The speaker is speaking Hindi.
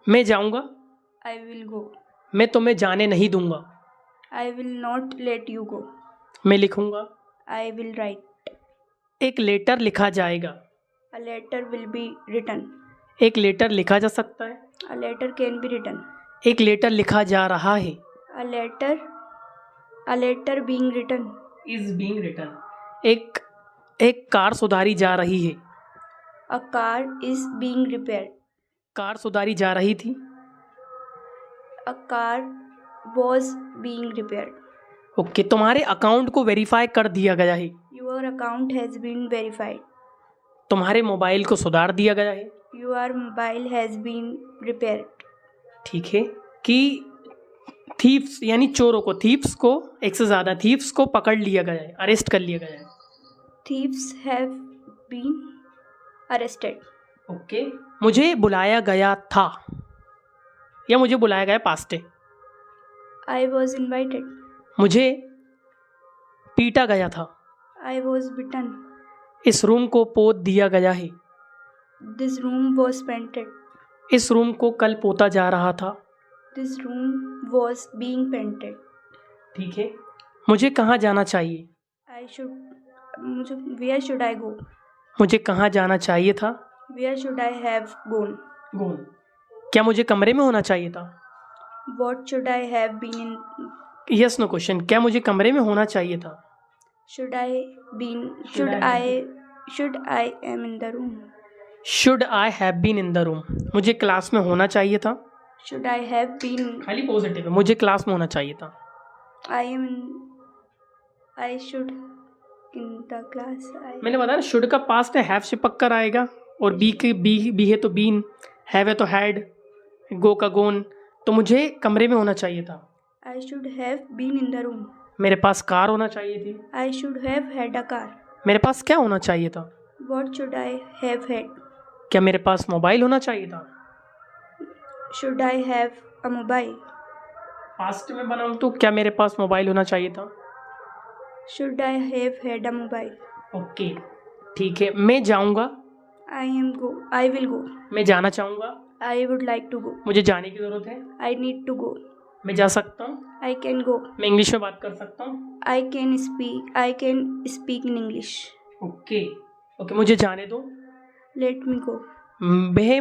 मैं जाऊंगा, I will go. मैं तुम्हें जाने नहीं दूंगा, I will not let you go. मैं लिखूंगा, I will write. एक लेटर लिखा जाएगा, A letter will be written. एक लेटर लिखा जा सकता है, A letter can be written. एक लेटर लिखा जा रहा है, A letter being written. Is being written, एक कार सुधारी जा रही है, A car is being repaired. Car सुधारी जा रही थी, A car was being repaired. Okay तुम्हारे अकाउंट को वेरीफाई कर दिया गया है, Your account has been verified. तुम्हारे मोबाइल को सुधार दिया गया है, Your mobile has been repaired. ठीक है कि थीफ्स यानी चोरों को, थीफ्स को, एक से ज़्यादा थीफ्स को पकड़ लिया गया है, अरेस्ट कर लिया गया है, Thieves have been arrested. Okay मुझे बुलाया गया था या मुझे बुलाया गया पास्ट है, I was invited. मुझे पीटा गया था, I was bitten. इस रूम को पोत दिया गया है, This room was painted. इस रूम को कल पोता जा रहा था, This room was being painted. ठीक है मुझे कहाँ जाना चाहिए, Where should I go? मुझे कहाँ जाना चाहिए था, Where should I have gone? गोल, क्या मुझे कमरे में होना चाहिए था, What should I have been in? Yes no question, क्या मुझे कमरे में होना चाहिए था, Should I am in the room? Should I have been in the room, मुझे क्लास में होना चाहिए था, Should I have been? खाली पॉजिटिव है, मुझे क्लास में होना चाहिए था, I should in the class. मैंने बताया ना शुड का पास्ट है, हैव से पक्कर आएगा, और बी है तो बीन, हैव है तो हैड, गो का गोन, तो मुझे कमरे में होना चाहिए था, I should have been in the room. मेरे पास कार होना चाहिए थी, I should have had a car. मेरे पास क्या होना चाहिए था, What should I have had? क्या मेरे पास मोबाइल होना चाहिए था, Should I have a mobile? Past में बनाऊँ तो क्या मेरे पास मोबाइल होना चाहिए था, Should I have had a mobile? Okay ठीक है मैं जाऊँगा, I will go. मैं जाना चाहूँगा, I would like to go. मुझे जाने की ज़रूरत है, I need to go. मैं जा सकता हूँ, I can go. मैं इंग्लिश में बात कर सकता हूँ, I can speak in English. Okay मुझे जाने दो, Let me go. वह